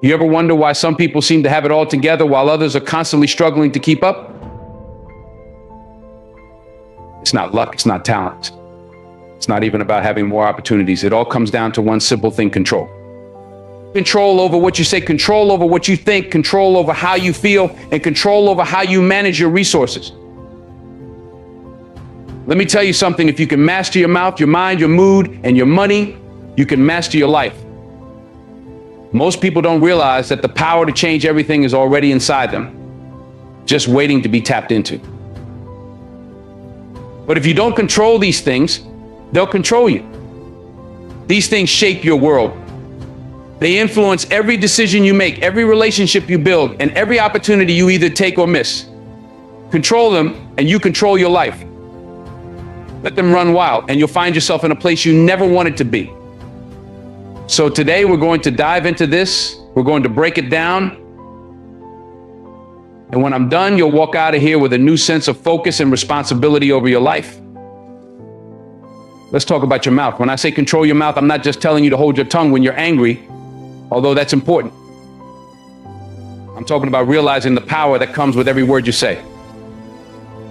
You ever wonder why some people seem to have it all together while others are constantly struggling to keep up? It's not luck, it's not talent. It's not even about having more opportunities. It all comes down to one simple thing: control. Control over what you say, control over what you think, control over how you feel, and control over how you manage your resources. Let me tell you something: if you can master your mouth, your mind, your mood, and your money, you can master your life. Most people don't realize that the power to change everything is already inside them, just waiting to be tapped into. But if you don't control these things, they'll control you. These things shape your world. They influence every decision you make, every relationship you build, and every opportunity you either take or miss. Control them, and you control your life. Let them run wild, and you'll find yourself in a place you never wanted to be. So today we're going to dive into this. We're going to break it down. And when I'm done, you'll walk out of here with a new sense of focus and responsibility over your life. Let's talk about your mouth. When I say control your mouth, I'm not just telling you to hold your tongue when you're angry, although that's important. I'm talking about realizing the power that comes with every word you say.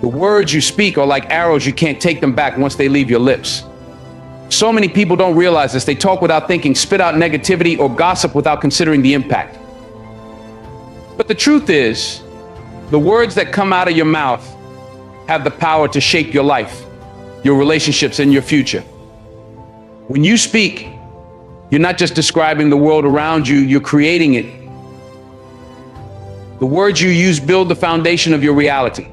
The words you speak are like arrows. You can't take them back once they leave your lips. So many people don't realize this. They talk without thinking, spit out negativity, or gossip without considering the impact. But the truth is, the words that come out of your mouth have the power to shape your life, your relationships, and your future. When you speak, you're not just describing the world around you, you're creating it. The words you use build the foundation of your reality.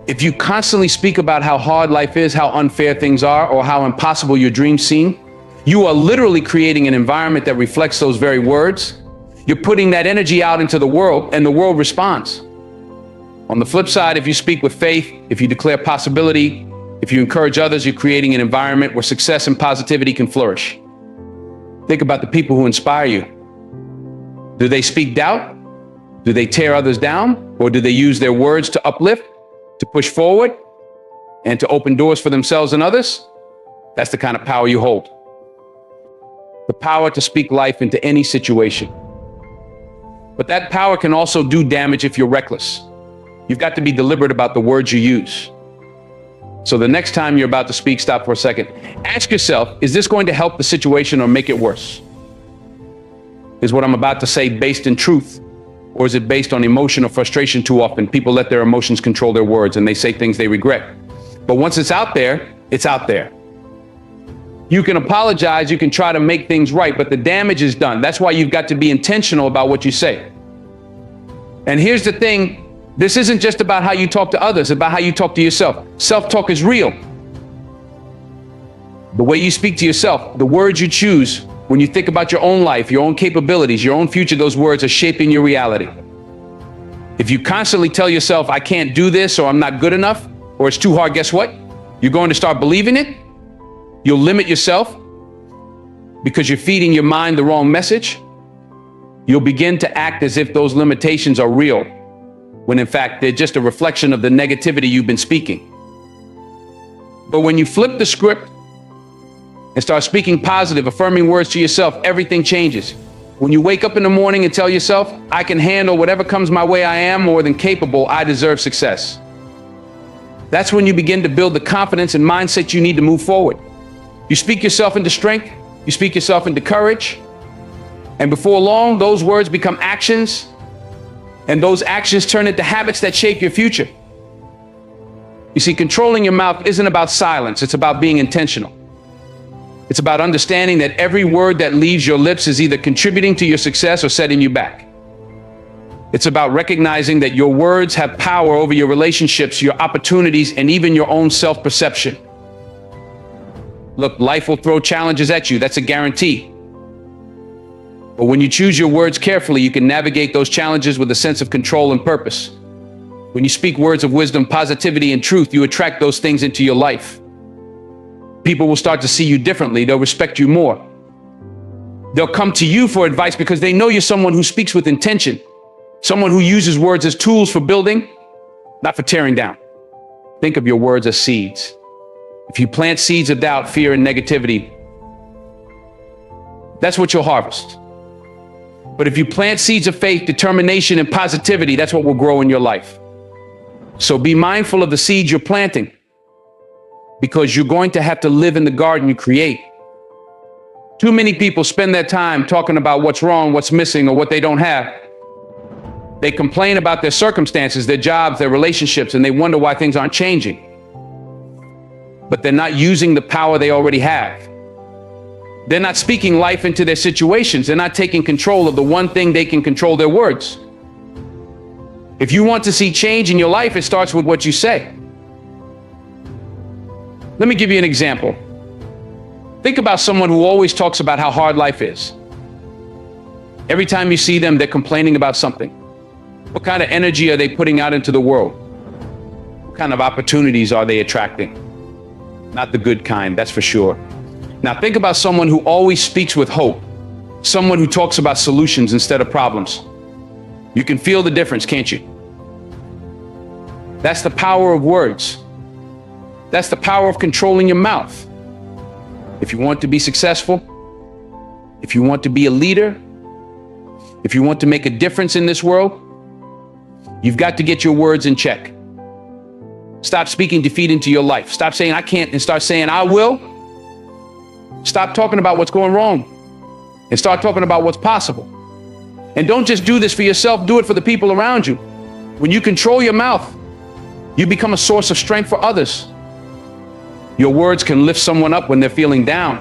If you constantly speak about how hard life is, how unfair things are, or how impossible your dreams seem, you are literally creating an environment that reflects those very words. You're putting that energy out into the world, and the world responds. On the flip side, if you speak with faith, if you declare possibility, if you encourage others, you're creating an environment where success and positivity can flourish. Think about the people who inspire you. Do they speak doubt? Do they tear others down? Or do they use their words to uplift, to push forward, and to open doors for themselves and others? That's the kind of power you hold. The power to speak life into any situation. But that power can also do damage if you're reckless. You've got to be deliberate about the words you use. So the next time you're about to speak, stop for a second. Ask yourself, is this going to help the situation or make it worse? Is what I'm about to say based in truth, or is it based on emotion or frustration? Too often people let their emotions control their words and they say things they regret. But once it's out there, it's out there. You can apologize, you can try to make things right, but the damage is done. That's why you've got to be intentional about what you say. And here's the thing. This isn't just about how you talk to others, it's about how you talk to yourself. Self-talk is real. The way you speak to yourself, the words you choose, when you think about your own life, your own capabilities, your own future, those words are shaping your reality. If you constantly tell yourself, I can't do this, or I'm not good enough, or it's too hard, guess what? You're going to start believing it. You'll limit yourself because you're feeding your mind the wrong message. You'll begin to act as if those limitations are real, when in fact they're just a reflection of the negativity you've been speaking. But when you flip the script and start speaking positive, affirming words to yourself, everything changes. When you wake up in the morning and tell yourself, I can handle whatever comes my way, I am more than capable, I deserve success. That's when you begin to build the confidence and mindset you need to move forward. You speak yourself into strength, you speak yourself into courage, and before long, those words become actions. And those actions turn into habits that shape your future. You see, controlling your mouth isn't about silence. It's about being intentional. It's about understanding that every word that leaves your lips is either contributing to your success or setting you back. It's about recognizing that your words have power over your relationships, your opportunities, and even your own self-perception. Look, life will throw challenges at you. That's a guarantee. But when you choose your words carefully, you can navigate those challenges with a sense of control and purpose. When you speak words of wisdom, positivity, and truth, you attract those things into your life. People will start to see you differently. They'll respect you more. They'll come to you for advice because they know you're someone who speaks with intention, someone who uses words as tools for building, not for tearing down. Think of your words as seeds. If you plant seeds of doubt, fear, and negativity, that's what you'll harvest. But if you plant seeds of faith, determination, and positivity, that's what will grow in your life. So be mindful of the seeds you're planting, because you're going to have to live in the garden you create. Too many people spend their time talking about what's wrong, what's missing, or what they don't have. They complain about their circumstances, their jobs, their relationships, and they wonder why things aren't changing. But they're not using the power they already have. They're not speaking life into their situations. They're not taking control of the one thing they can control: their words. If you want to see change in your life, it starts with what you say. Let me give you an example. Think about someone who always talks about how hard life is. Every time you see them, they're complaining about something. What kind of energy are they putting out into the world? What kind of opportunities are they attracting? Not the good kind, that's for sure. Now think about someone who always speaks with hope. Someone who talks about solutions instead of problems. You can feel the difference, can't you? That's the power of words. That's the power of controlling your mouth. If you want to be successful, if you want to be a leader, if you want to make a difference in this world, you've got to get your words in check. Stop speaking defeat into your life. Stop saying I can't and start saying I will. Stop talking about what's going wrong and start talking about what's possible. And don't just do this for yourself, do it for the people around you. When you control your mouth, you become a source of strength for others. Your words can lift someone up when they're feeling down.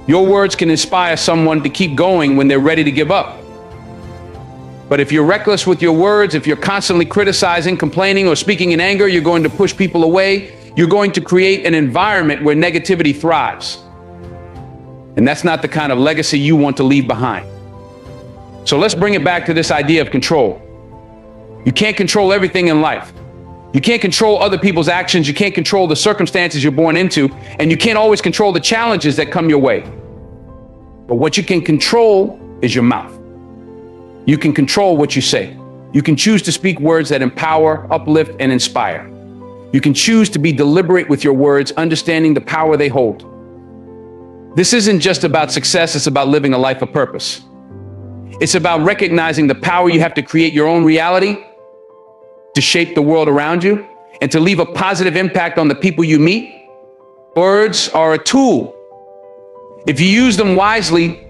Your words can inspire someone to keep going when they're ready to give up. But if you're reckless with your words, if you're constantly criticizing, complaining, or speaking in anger, you're going to push people away. You're going to create an environment where negativity thrives. And that's not the kind of legacy you want to leave behind. So let's bring it back to this idea of control. You can't control everything in life. You can't control other people's actions. You can't control the circumstances you're born into. And you can't always control the challenges that come your way. But what you can control is your mouth. You can control what you say. You can choose to speak words that empower, uplift, and inspire. You can choose to be deliberate with your words, understanding the power they hold. This isn't just about success, it's about living a life of purpose. It's about recognizing the power you have to create your own reality, to shape the world around you, and to leave a positive impact on the people you meet. Words are a tool. If you use them wisely,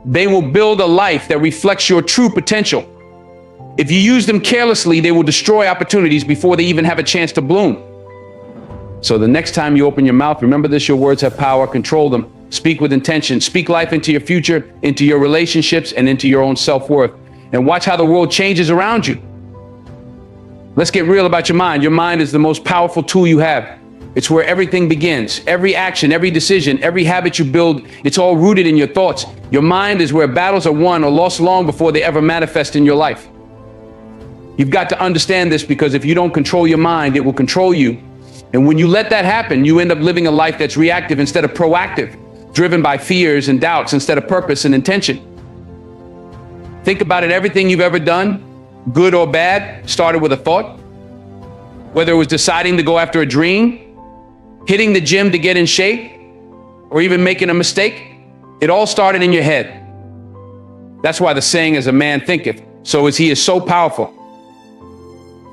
they will build a life that reflects your true potential. If you use them carelessly, they will destroy opportunities before they even have a chance to bloom. So the next time you open your mouth, remember this: your words have power, control them. Speak with intention, speak life into your future, into your relationships, and into your own self-worth. And watch how the world changes around you. Let's get real about your mind. Your mind is the most powerful tool you have. It's where everything begins. Every action, every decision, every habit you build, it's all rooted in your thoughts. Your mind is where battles are won or lost long before they ever manifest in your life. You've got to understand this, because if you don't control your mind, it will control you. And when you let that happen, you end up living a life that's reactive instead of proactive, driven by fears and doubts instead of purpose and intention. Think about it. Everything you've ever done, good or bad, started with a thought. Whether it was deciding to go after a dream, hitting the gym to get in shape, or even making a mistake, it all started in your head. That's why the saying, "As a man thinketh, so is he," is so powerful.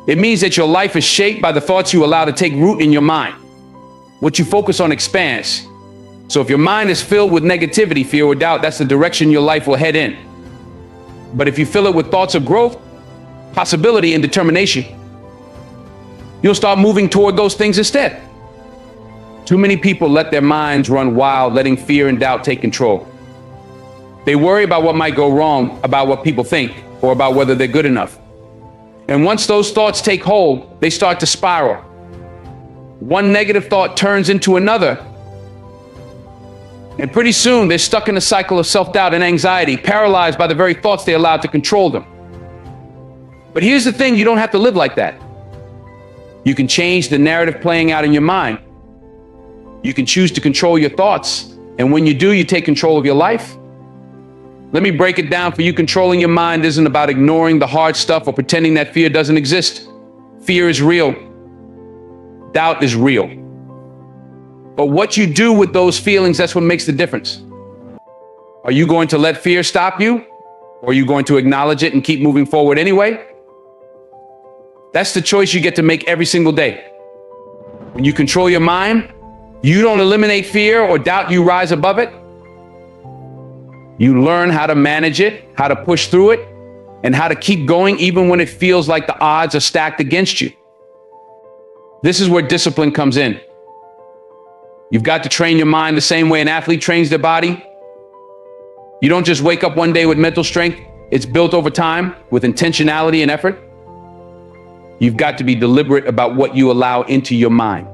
It means that your life is shaped by the thoughts you allow to take root in your mind. What you focus on expands. So if your mind is filled with negativity, fear, or doubt, that's the direction your life will head in. But if you fill it with thoughts of growth, possibility, and determination, you'll start moving toward those things instead. Too many people let their minds run wild, letting fear and doubt take control. They worry about what might go wrong, about what people think, or about whether they're good enough. And once those thoughts take hold, they start to spiral. One negative thought turns into another. And pretty soon they're stuck in a cycle of self-doubt and anxiety, paralyzed by the very thoughts they allowed to control them. But here's the thing: you don't have to live like that. You can change the narrative playing out in your mind. You can choose to control your thoughts. And when you do, you take control of your life. Let me break it down for you. Controlling your mind isn't about ignoring the hard stuff or pretending that fear doesn't exist. Fear is real. Doubt is real. But what you do with those feelings, that's what makes the difference. Are you going to let fear stop you? Or are you going to acknowledge it and keep moving forward anyway? That's the choice you get to make every single day. When you control your mind, you don't eliminate fear or doubt, you rise above it. You learn how to manage it, how to push through it, and how to keep going even when it feels like the odds are stacked against you. This is where discipline comes in. You've got to train your mind the same way an athlete trains their body. You don't just wake up one day with mental strength. It's built over time with intentionality and effort. You've got to be deliberate about what you allow into your mind.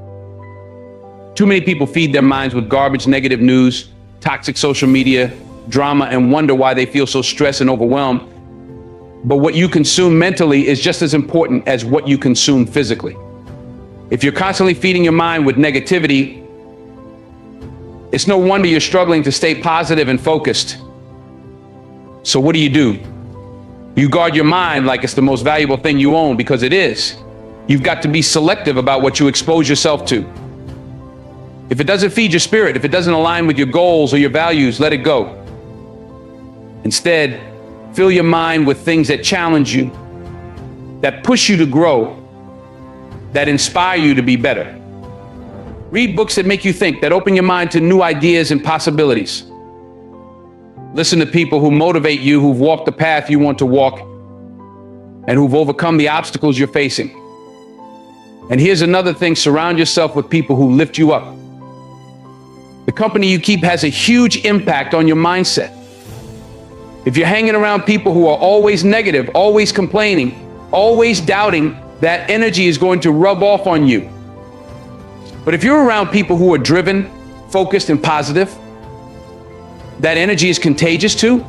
Too many people feed their minds with garbage, negative news, toxic social media, drama, and wonder why they feel so stressed and overwhelmed. But what you consume mentally is just as important as what you consume physically. If you're constantly feeding your mind with negativity, it's no wonder you're struggling to stay positive and focused. So what do? You guard your mind like it's the most valuable thing you own, because it is. You've got to be selective about what you expose yourself to. If it doesn't feed your spirit, if it doesn't align with your goals or your values, let it go. Instead, fill your mind with things that challenge you, that push you to grow, that inspire you to be better. Read books that make you think, that open your mind to new ideas and possibilities. Listen to people who motivate you, who've walked the path you want to walk, and who've overcome the obstacles you're facing. And here's another thing: surround yourself with people who lift you up. The company you keep has a huge impact on your mindset. If you're hanging around people who are always negative, always complaining, always doubting, that energy is going to rub off on you. But if you're around people who are driven, focused, and positive, that energy is contagious too.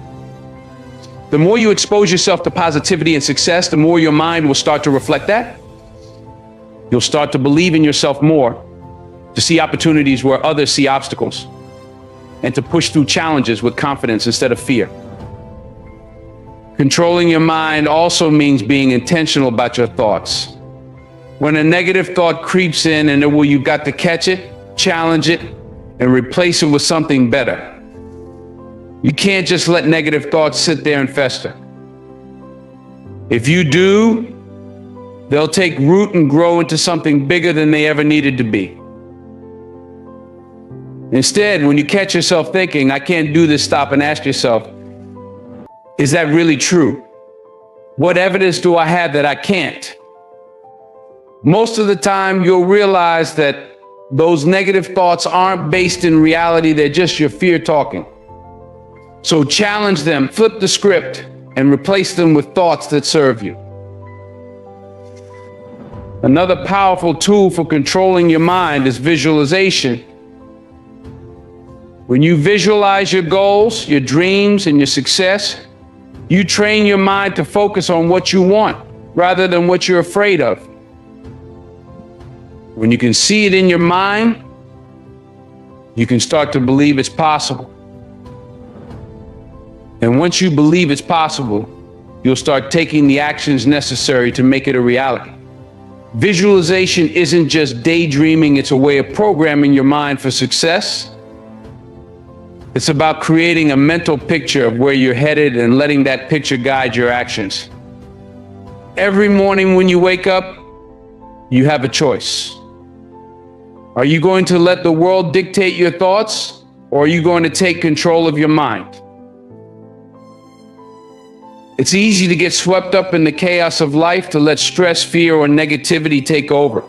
The more you expose yourself to positivity and success, the more your mind will start to reflect that. You'll start to believe in yourself more, to see opportunities where others see obstacles, and to push through challenges with confidence instead of fear. Controlling your mind also means being intentional about your thoughts. When a negative thought creeps in, you've got to catch it, challenge it, and replace it with something better. You can't just let negative thoughts sit there and fester. If you do, they'll take root and grow into something bigger than they ever needed to be. Instead, when you catch yourself thinking, I can't do this, stop and ask yourself, is that really true? What evidence do I have that I can't? Most of the time, you'll realize that those negative thoughts aren't based in reality. They're just your fear talking. So challenge them, flip the script, and replace them with thoughts that serve you. Another powerful tool for controlling your mind is visualization. When you visualize your goals, your dreams, and your success, you train your mind to focus on what you want rather than what you're afraid of. When you can see it in your mind, you can start to believe it's possible. And once you believe it's possible, you'll start taking the actions necessary to make it a reality. Visualization isn't just daydreaming, it's a way of programming your mind for success. It's about creating a mental picture of where you're headed and letting that picture guide your actions. Every morning when you wake up, you have a choice. Are you going to let the world dictate your thoughts, or are you going to take control of your mind? It's easy to get swept up in the chaos of life, to let stress, fear, or negativity take over.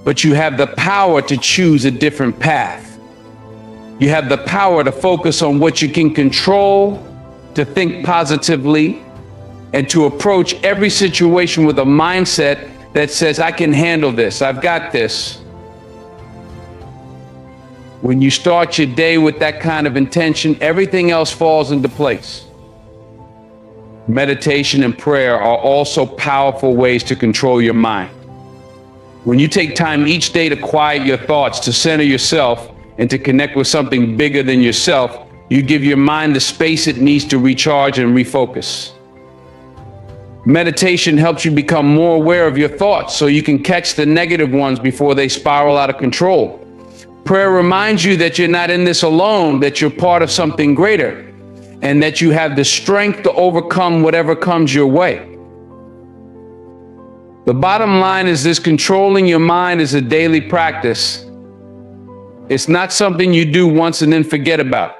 But you have the power to choose a different path. You have the power to focus on what you can control, to think positively, and to approach every situation with a mindset that says, I can handle this, I've got this. When you start your day with that kind of intention, everything else falls into place. Meditation and prayer are also powerful ways to control your mind. When you take time each day to quiet your thoughts, to center yourself, and to connect with something bigger than yourself, you give your mind the space it needs to recharge and refocus. Meditation helps you become more aware of your thoughts so you can catch the negative ones before they spiral out of control. Prayer reminds you that you're not in this alone, that you're part of something greater. and that you have the strength to overcome whatever comes your way. The bottom line is this: controlling your mind is a daily practice. It's not something you do once and then forget about.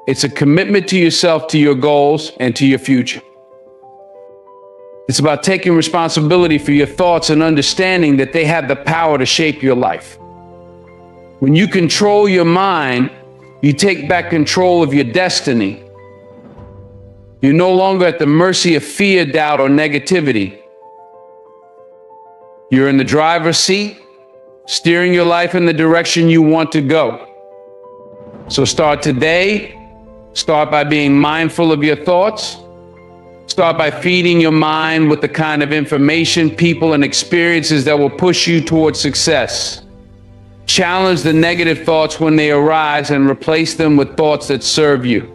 It's a commitment to yourself, to your goals, and to your future. It's about taking responsibility for your thoughts and understanding that they have the power to shape your life. When you control your mind, you take back control of your destiny. You're no longer at the mercy of fear, doubt, or negativity. You're in the driver's seat, steering your life in the direction you want to go. So start today. Start by being mindful of your thoughts. Start by feeding your mind with the kind of information, people, and experiences that will push you towards success. Challenge the negative thoughts when they arise and replace them with thoughts that serve you.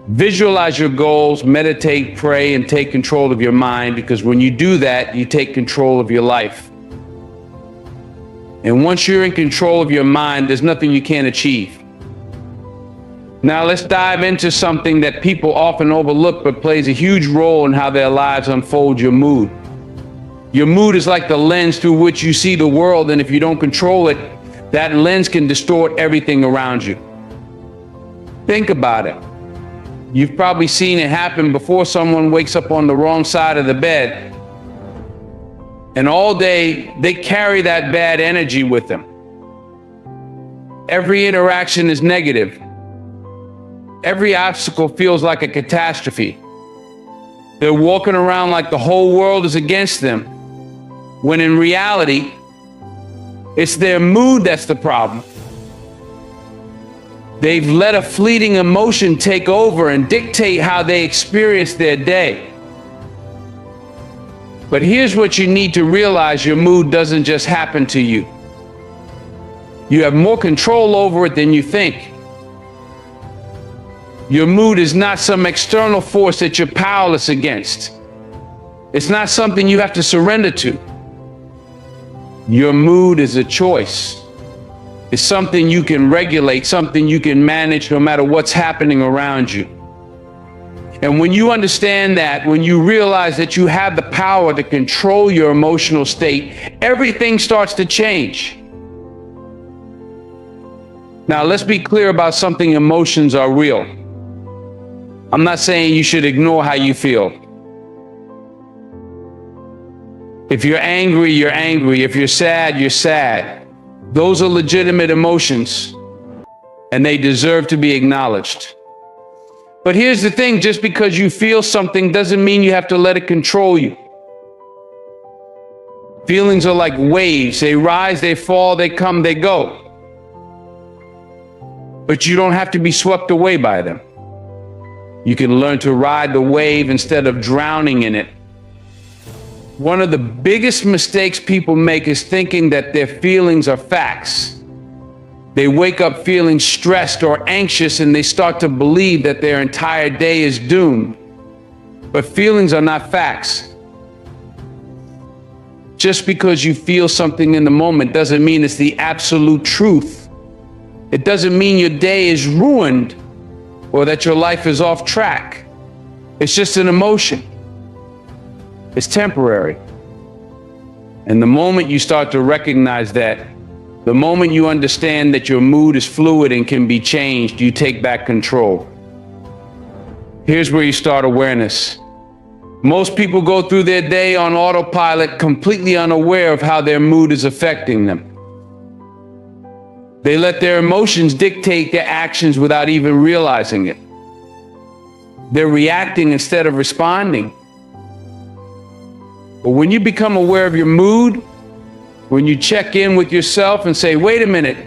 Visualize your goals, meditate, pray, and take control of your mind, because when you do that, you take control of your life. And once you're in control of your mind, there's nothing you can't achieve. Now let's dive into something that people often overlook but plays a huge role in how their lives unfold: your mood. Your mood is like the lens through which you see the world, and if you don't control it, that lens can distort everything around you. Think about it. You've probably seen it happen before. Someone wakes up on the wrong side of the bed, and all day they carry that bad energy with them. Every interaction is negative. Every obstacle feels like a catastrophe. They're walking around like the whole world is against them, when in reality, it's their mood that's the problem. They've let a fleeting emotion take over and dictate how they experience their day. But here's what you need to realize: your mood doesn't just happen to you. You have more control over it than you think. Your mood is not some external force that you're powerless against. It's not something you have to surrender to. Your mood is a choice. It's something you can regulate, something you can manage no matter what's happening around you. And when you understand that, when you realize that you have the power to control your emotional state, everything starts to change. Now, let's be clear about something: emotions are real. I'm not saying you should ignore how you feel. If you're angry, you're angry. If you're sad, you're sad. Those are legitimate emotions, and they deserve to be acknowledged. But here's the thing: just because you feel something doesn't mean you have to let it control you. Feelings are like waves. They rise, they fall, they come, they go. But you don't have to be swept away by them. You can learn to ride the wave instead of drowning in it. One of the biggest mistakes people make is thinking that their feelings are facts. They wake up feeling stressed or anxious, and they start to believe that their entire day is doomed. But feelings are not facts. Just because you feel something in the moment doesn't mean it's the absolute truth. It doesn't mean your day is ruined or that your life is off track. It's just an emotion. It's temporary. And the moment you start to recognize that, the moment you understand that your mood is fluid and can be changed, you take back control. Here's where you start awareness. Most people go through their day on autopilot, completely unaware of how their mood is affecting them. They let their emotions dictate their actions without even realizing it. They're reacting instead of responding. But when you become aware of your mood, when you check in with yourself and say, wait a minute,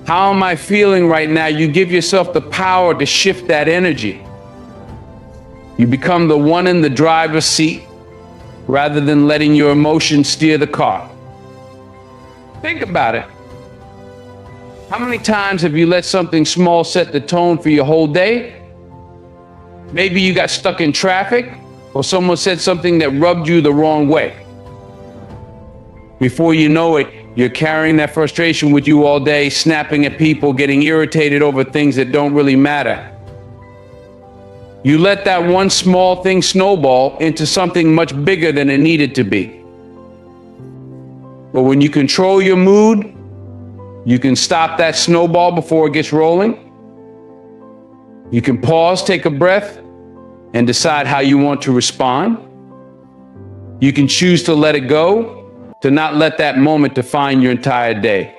how am I feeling right now? You give yourself the power to shift that energy. You become the one in the driver's seat rather than letting your emotions steer the car. Think about it. How many times have you let something small set the tone for your whole day? Maybe you got stuck in traffic, or someone said something that rubbed you the wrong way. Before you know it, You're carrying that frustration with you all day, snapping at people, getting irritated over things that don't really matter. You let that one small thing snowball into something much bigger than it needed to be. But when you control your mood, you can stop that snowball before it gets rolling. You can pause, take a breath, and decide how you want to respond. You can choose to let it go, to not let that moment define your entire day.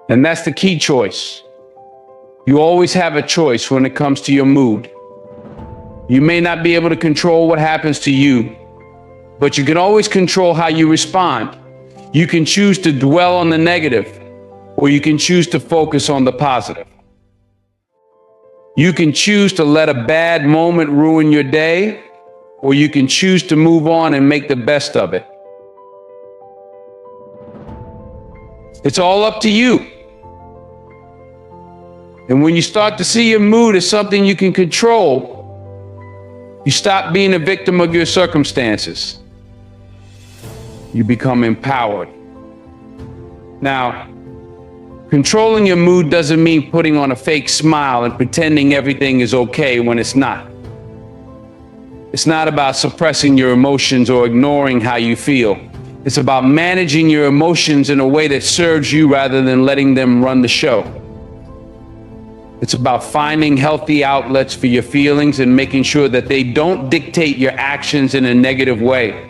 And that's the key choice. You always have a choice when it comes to your mood. You may not be able to control what happens to you, but you can always control how you respond. You can choose to dwell on the negative, or you can choose to focus on the positive. You can choose to let a bad moment ruin your day, or you can choose to move on and make the best of it. It's all up to you. And when you start to see your mood as something you can control, you stop being a victim of your circumstances. You become empowered. Now, controlling your mood doesn't mean putting on a fake smile and pretending everything is okay when it's not. It's not about suppressing your emotions or ignoring how you feel. It's about managing your emotions in a way that serves you rather than letting them run the show. It's about finding healthy outlets for your feelings and making sure that they don't dictate your actions in a negative way.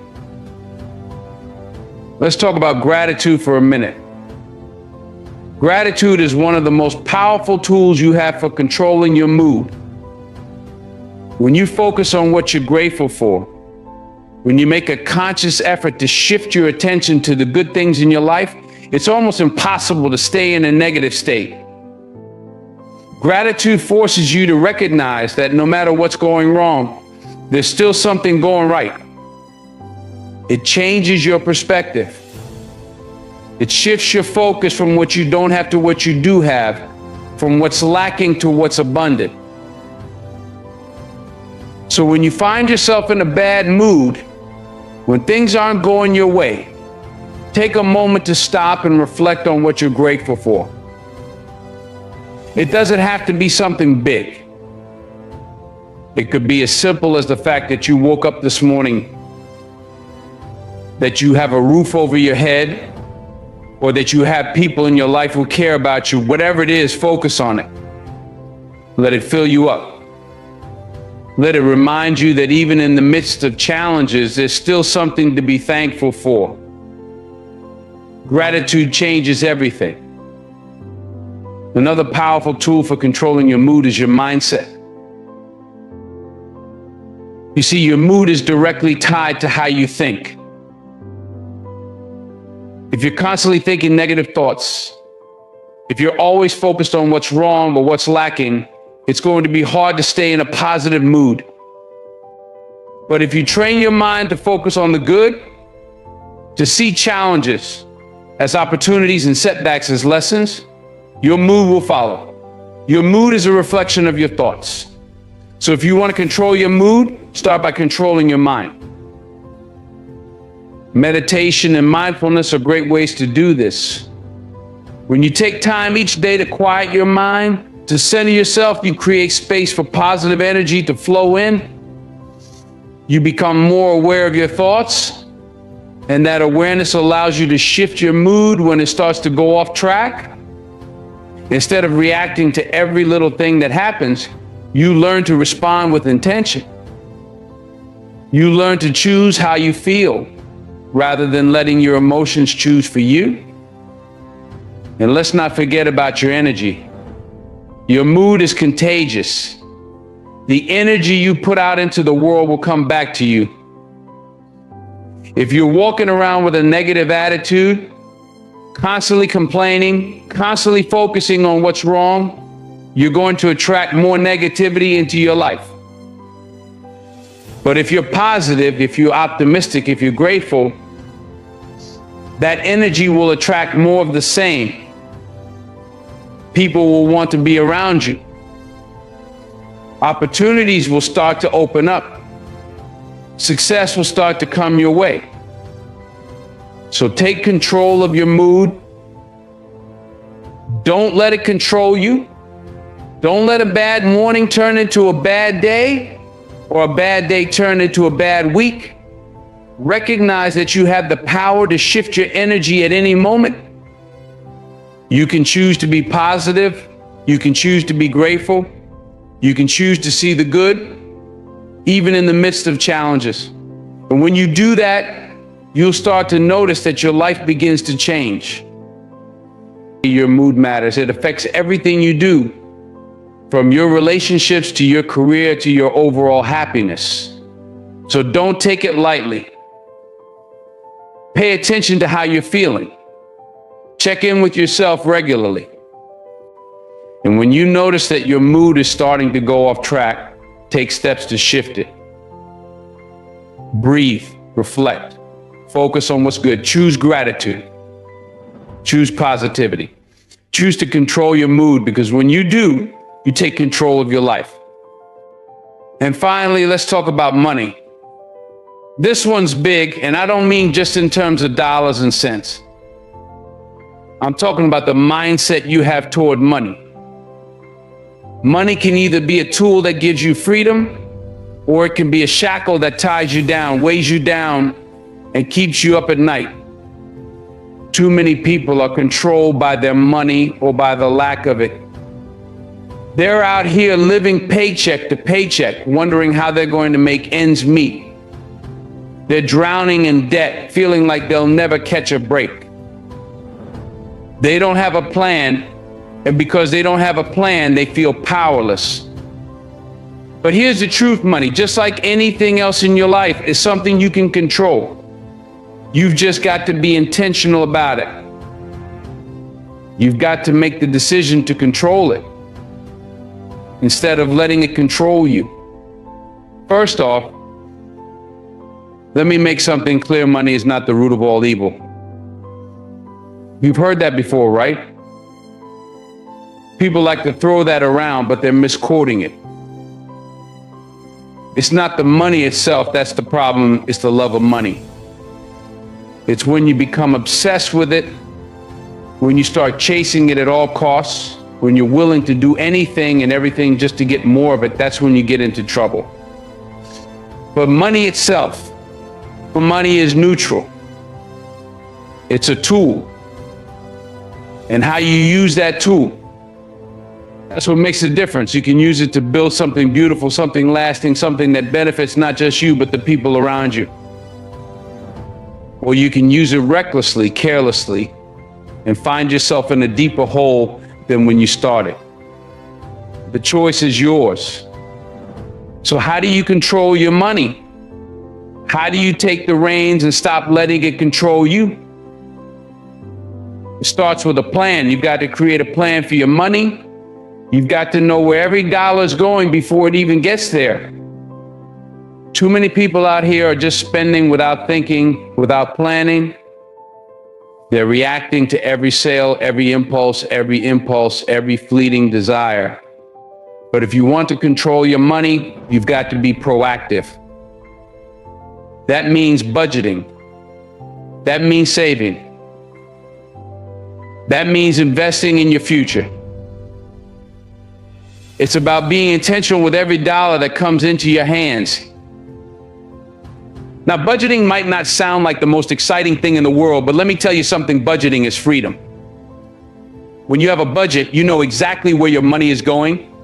Let's talk about gratitude for a minute. Gratitude is one of the most powerful tools you have for controlling your mood. When you focus on what you're grateful for, when you make a conscious effort to shift your attention to the good things in your life, it's almost impossible to stay in a negative state. Gratitude forces you to recognize that no matter what's going wrong, there's still something going right. It changes your perspective. It shifts your focus from what you don't have to what you do have, from what's lacking to what's abundant. So when you find yourself in a bad mood, when things aren't going your way, take a moment to stop and reflect on what you're grateful for. It doesn't have to be something big. It could be as simple as the fact that you woke up this morning, that you have a roof over your head, or that you have people in your life who care about you. Whatever it is, focus on it. Let it fill you up. Let it remind you that even in the midst of challenges, there's still something to be thankful for. Gratitude changes everything. Another powerful tool for controlling your mood is your mindset. You see, your mood is directly tied to how you think. If you're constantly thinking negative thoughts, if you're always focused on what's wrong or what's lacking, it's going to be hard to stay in a positive mood. But if you train your mind to focus on the good, to see challenges as opportunities and setbacks as lessons, your mood will follow. Your mood is a reflection of your thoughts. So if you want to control your mood, start by controlling your mind. Meditation and mindfulness are great ways to do this. When you take time each day to quiet your mind, to center yourself, you create space for positive energy to flow in. You become more aware of your thoughts, and that awareness allows you to shift your mood when it starts to go off track. Instead of reacting to every little thing that happens, you learn to respond with intention. You learn to choose how you feel rather than letting your emotions choose for you. And let's not forget about your energy. Your mood is contagious. The energy you put out into the world will come back to you. If you're walking around with a negative attitude, constantly complaining, constantly focusing on what's wrong, you're going to attract more negativity into your life. But if you're positive, if you're optimistic, if you're grateful, that energy will attract more of the same. People will want to be around you. Opportunities will start to open up. Success will start to come your way. So take control of your mood. Don't let it control you. Don't let a bad morning turn into a bad day, or a bad day turn into a bad week. Recognize that you have the power to shift your energy at any moment. You can choose to be positive. You can choose to be grateful. You can choose to see the good, even in the midst of challenges. And when you do that, you'll start to notice that your life begins to change. Your mood matters. It affects everything you do, from your relationships to your career to your overall happiness. So don't take it lightly. Pay attention to how you're feeling. Check in with yourself regularly. And when you notice that your mood is starting to go off track, take steps to shift it. Breathe, reflect, focus on what's good. Choose gratitude. Choose positivity. Choose to control your mood, because when you do, you take control of your life. And finally, let's talk about money. This one's big, and I don't mean just in terms of dollars and cents. I'm talking about the mindset you have toward money. Money can either be a tool that gives you freedom, or it can be a shackle that ties you down, weighs you down, and keeps you up at night. Too many people are controlled by their money or by the lack of it. They're out here living paycheck to paycheck, wondering how they're going to make ends meet. They're drowning in debt, feeling like they'll never catch a break. They don't have a plan, and because they don't have a plan, they feel powerless. But here's the truth, money, just like anything else in your life, is something you can control. You've just got to be intentional about it. You've got to make the decision to control it, instead of letting it control you. First off, let me make something clear. Money is not the root of all evil. You've heard that before, right? People like to throw that around, but they're misquoting it. It's not the money itself that's the problem, it's the love of money. It's when you become obsessed with it, when you start chasing it at all costs, when you're willing to do anything and everything just to get more of it, that's when you get into trouble. But money itself, money is neutral. It's a tool. And how you use that tool, that's what makes the difference. You can use it to build something beautiful, something lasting, something that benefits not just you, but the people around you. Or you can use it recklessly, carelessly, and find yourself in a deeper hole than when you started. The choice is yours. So how do you control your money? How do you take the reins and stop letting it control you? It starts with a plan. You've got to create a plan for your money. You've got to know where every dollar is going before it even gets there. Too many people out here are just spending without thinking, without planning. They're reacting to every sale, every impulse, every fleeting desire. But if you want to control your money, you've got to be proactive. That means budgeting. That means saving. That means investing in your future. It's about being intentional with every dollar that comes into your hands. Now, budgeting might not sound like the most exciting thing in the world, but let me tell you something, budgeting is freedom. When you have a budget, you know exactly where your money is going.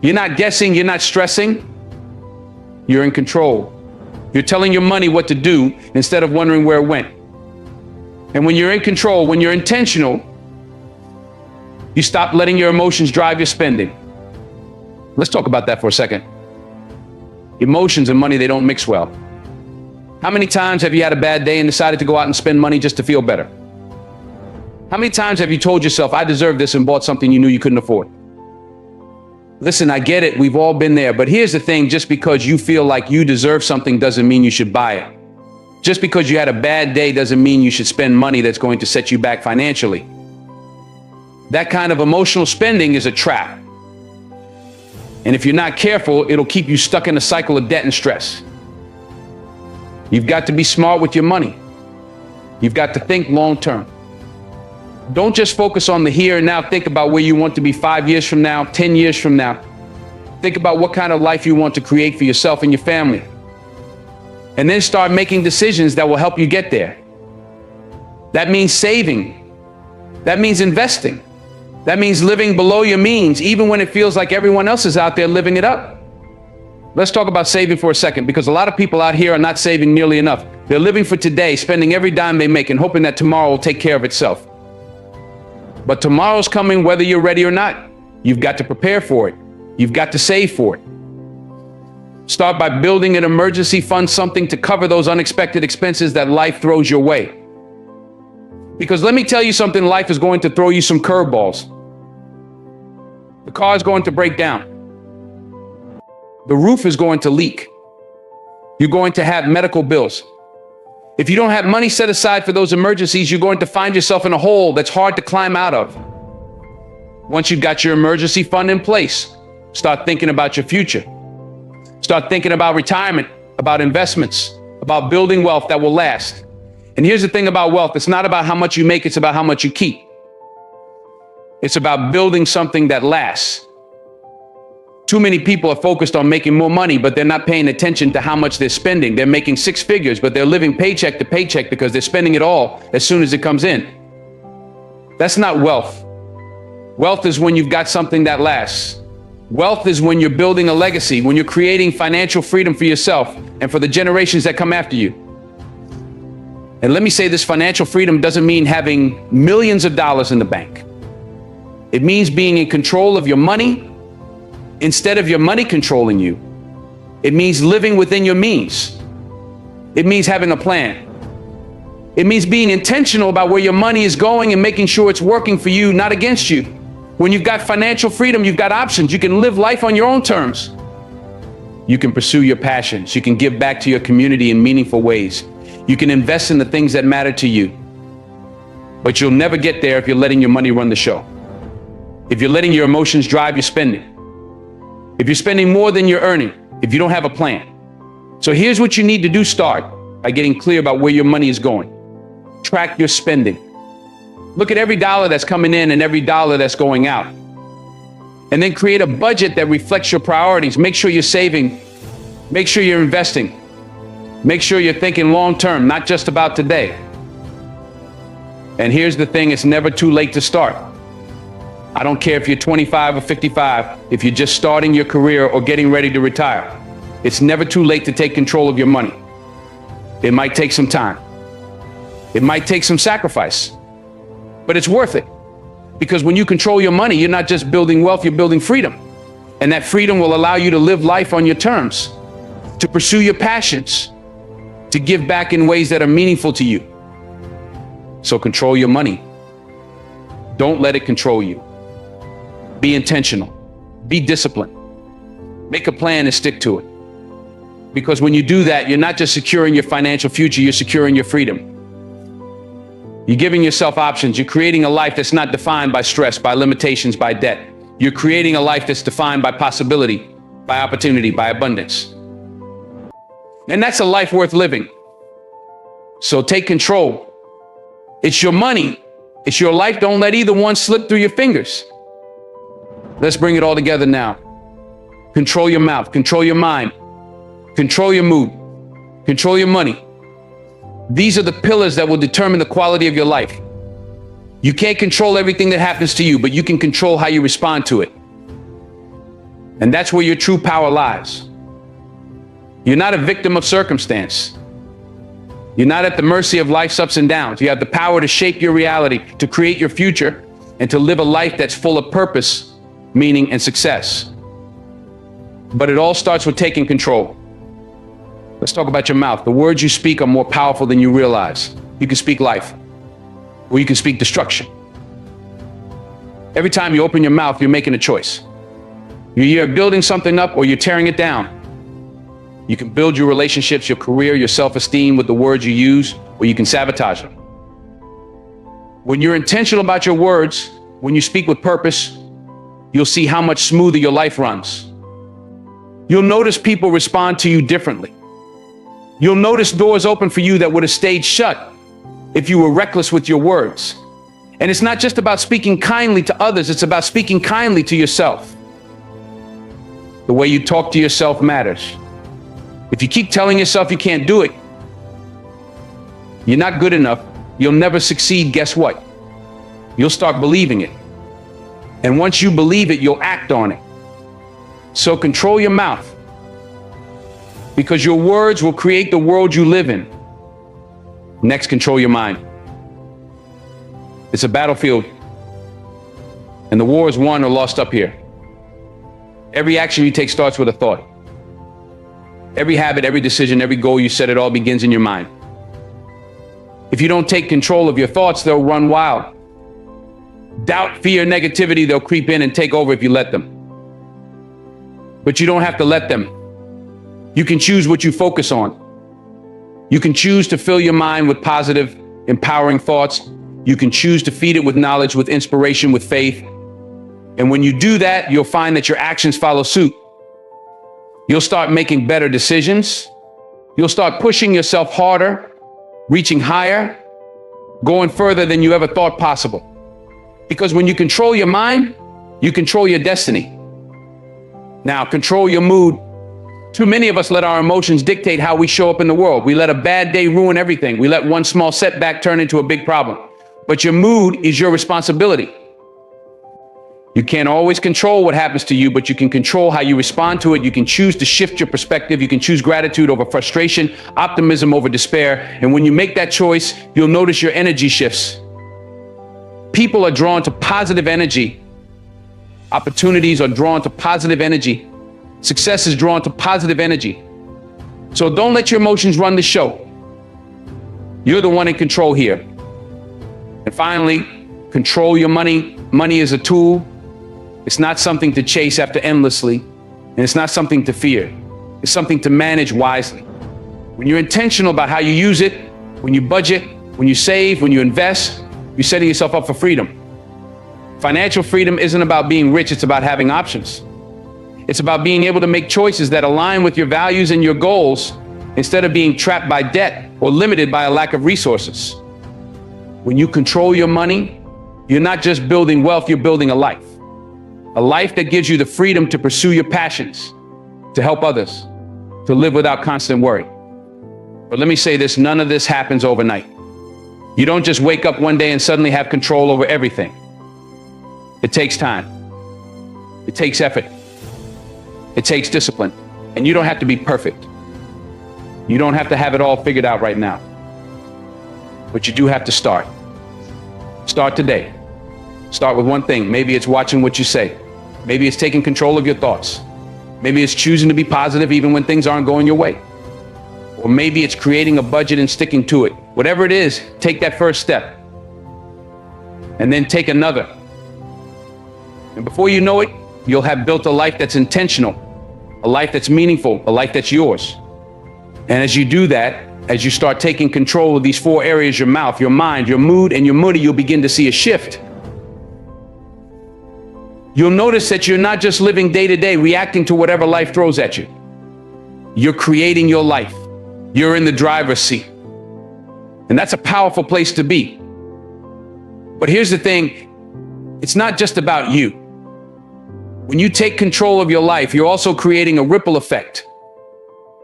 You're not guessing, you're not stressing. You're in control. You're telling your money what to do instead of wondering where it went. And when you're in control, when you're intentional, you stop letting your emotions drive your spending. Let's talk about that for a second. Emotions and money, they don't mix well. How many times have you had a bad day and decided to go out and spend money just to feel better? How many times have you told yourself, I deserve this, and bought something you knew you couldn't afford? Listen, I get it. We've all been there. But here's the thing. Just because you feel like you deserve something doesn't mean you should buy it. Just because you had a bad day doesn't mean you should spend money that's going to set you back financially. That kind of emotional spending is a trap. And if you're not careful, it'll keep you stuck in a cycle of debt and stress. You've got to be smart with your money. You've got to think long term. Don't just focus on the here and now. Think about where you want to be 5 years from now, 10 years from now. Think about what kind of life you want to create for yourself and your family. And then start making decisions that will help you get there. That means saving. That means investing. That means living below your means, even when it feels like everyone else is out there living it up. Let's talk about saving for a second, because a lot of people out here are not saving nearly enough. They're living for today, spending every dime they make and hoping that tomorrow will take care of itself. But tomorrow's coming whether you're ready or not. You've got to prepare for it. You've got to save for it. Start by building an emergency fund, something to cover those unexpected expenses that life throws your way. Because let me tell you something, life is going to throw you some curveballs. The car is going to break down. The roof is going to leak. You're going to have medical bills. If you don't have money set aside for those emergencies, you're going to find yourself in a hole that's hard to climb out of. Once you've got your emergency fund in place, start thinking about your future. Start thinking about retirement, about investments, about building wealth that will last. And here's the thing about wealth. It's not about how much you make, it's about how much you keep. It's about building something that lasts. Too many people are focused on making more money, but they're not paying attention to how much they're spending. They're making 6 figures, but they're living paycheck to paycheck because they're spending it all as soon as it comes in. That's not wealth. Wealth is when you've got something that lasts. Wealth is when you're building a legacy, when you're creating financial freedom for yourself and for the generations that come after you. And let me say this, financial freedom doesn't mean having millions of dollars in the bank. It means being in control of your money instead of your money controlling you. It means living within your means. It means having a plan. It means being intentional about where your money is going and making sure it's working for you, not against you. When you've got financial freedom, you've got options. You can live life on your own terms. You can pursue your passions. You can give back to your community in meaningful ways. You can invest in the things that matter to you. But you'll never get there if you're letting your money run the show. If you're letting your emotions drive your spending. If you're spending more than you're earning, if you don't have a plan. So here's what you need to do. Start by getting clear about where your money is going. Track your spending. Look at every dollar that's coming in and every dollar that's going out. And then create a budget that reflects your priorities. Make sure you're saving. Make sure you're investing. Make sure you're thinking long term, not just about today. And here's the thing, it's never too late to start. I don't care if you're 25 or 55, if you're just starting your career or getting ready to retire. It's never too late to take control of your money. It might take some time. It might take some sacrifice, but it's worth it. Because when you control your money, you're not just building wealth, you're building freedom. And that freedom will allow you to live life on your terms, to pursue your passions, to give back in ways that are meaningful to you. So control your money. Don't let it control you. Be intentional. Be disciplined. Make a plan and stick to it. Because when you do that, you're not just securing your financial future, you're securing your freedom. You're giving yourself options. You're creating a life that's not defined by stress, by limitations, by debt. You're creating a life that's defined by possibility, by opportunity, by abundance. And that's a life worth living. So take control. It's your money. It's your life. Don't let either one slip through your fingers. Let's bring it all together now. Control your mouth. Control your mind. Control your mood. Control your money. These are the pillars that will determine the quality of your life. You can't control everything that happens to you, but you can control how you respond to it. And that's where your true power lies. You're not a victim of circumstance. You're not at the mercy of life's ups and downs. You have the power to shape your reality, to create your future, and to live a life that's full of purpose, meaning, and success. But it all starts with taking control. Let's talk about your mouth. The words you speak are more powerful than you realize. You can speak life, or you can speak destruction. Every time you open your mouth, you're making a choice. You're either building something up or you're tearing it down. You can build your relationships, your career, your self-esteem with the words you use, or you can sabotage them. When you're intentional about your words, when you speak with purpose, you'll see how much smoother your life runs. You'll notice people respond to you differently. You'll notice doors open for you that would have stayed shut if you were reckless with your words. And it's not just about speaking kindly to others, it's about speaking kindly to yourself. The way you talk to yourself matters. If you keep telling yourself you can't do it, you're not good enough, you'll never succeed, guess what? You'll start believing it. And once you believe it, you'll act on it. So control your mouth, because your words will create the world you live in. Next, control your mind. It's a battlefield, and the war is won or lost up here. Every action you take starts with a thought. Every habit, every decision, every goal you set, it all begins in your mind. If you don't take control of your thoughts, they'll run wild. Doubt, fear, negativity, they'll creep in and take over if you let them. But you don't have to let them. You can choose what you focus on. You can choose to fill your mind with positive, empowering thoughts. You can choose to feed it with knowledge, with inspiration, with faith. And when you do that, you'll find that your actions follow suit. You'll start making better decisions. You'll start pushing yourself harder, reaching higher, going further than you ever thought possible. Because when you control your mind, you control your destiny. Now, control your mood. Too many of us let our emotions dictate how we show up in the world. We let a bad day ruin everything. We let one small setback turn into a big problem. But your mood is your responsibility. You can't always control what happens to you, but you can control how you respond to it. You can choose to shift your perspective. You can choose gratitude over frustration, optimism over despair. And when you make that choice, you'll notice your energy shifts. People are drawn to positive energy. Opportunities are drawn to positive energy. Success is drawn to positive energy. So don't let your emotions run the show. You're the one in control here. And finally, control your money. Money is a tool. It's not something to chase after endlessly, and it's not something to fear. It's something to manage wisely. When you're intentional about how you use it, when you budget, when you save, when you invest, you're setting yourself up for freedom. Financial freedom isn't about being rich, it's about having options. It's about being able to make choices that align with your values and your goals instead of being trapped by debt or limited by a lack of resources. When you control your money, you're not just building wealth, you're building a life. A life that gives you the freedom to pursue your passions, to help others, to live without constant worry. But let me say this, none of this happens overnight. You don't just wake up one day and suddenly have control over everything. It takes time. It takes effort. It takes discipline. And you don't have to be perfect. You don't have to have it all figured out right now. But you do have to start. Start today. Start with one thing. Maybe it's watching what you say. Maybe it's taking control of your thoughts. Maybe it's choosing to be positive even when things aren't going your way. Or maybe it's creating a budget and sticking to it. Whatever it is, take that first step. And then take another. And before you know it, you'll have built a life that's intentional, a life that's meaningful, a life that's yours. And as you do that, as you start taking control of these four areas, your mouth, your mind, your mood, and your money, you'll begin to see a shift. You'll notice that you're not just living day to day, reacting to whatever life throws at you. You're creating your life. You're in the driver's seat. And that's a powerful place to be. But here's the thing, it's not just about you. When you take control of your life, you're also creating a ripple effect.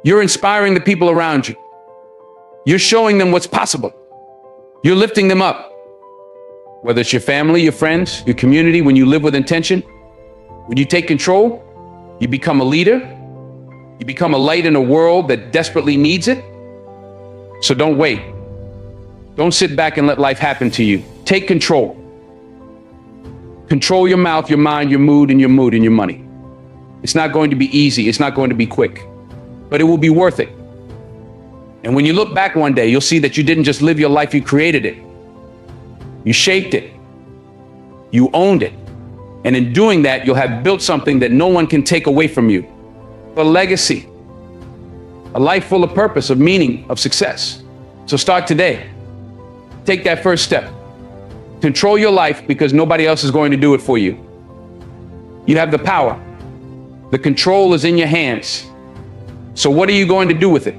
You're inspiring the people around you. You're showing them what's possible. You're lifting them up. Whether it's your family, your friends, your community, when you live with intention, when you take control, you become a leader. You become a light in a world that desperately needs it. So don't wait. Don't sit back and let life happen to you. Take control. Control your mouth, your mind, your mood, and your money. It's not going to be easy. It's not going to be quick, but it will be worth it. And when you look back one day, you'll see that you didn't just live your life, you created it. You shaped it. You owned it. And in doing that, you'll have built something that no one can take away from you. A legacy. A life full of purpose, of meaning, of success. So start today. Take that first step. Control your life because nobody else is going to do it for you. You have the power. The control is in your hands. So what are you going to do with it?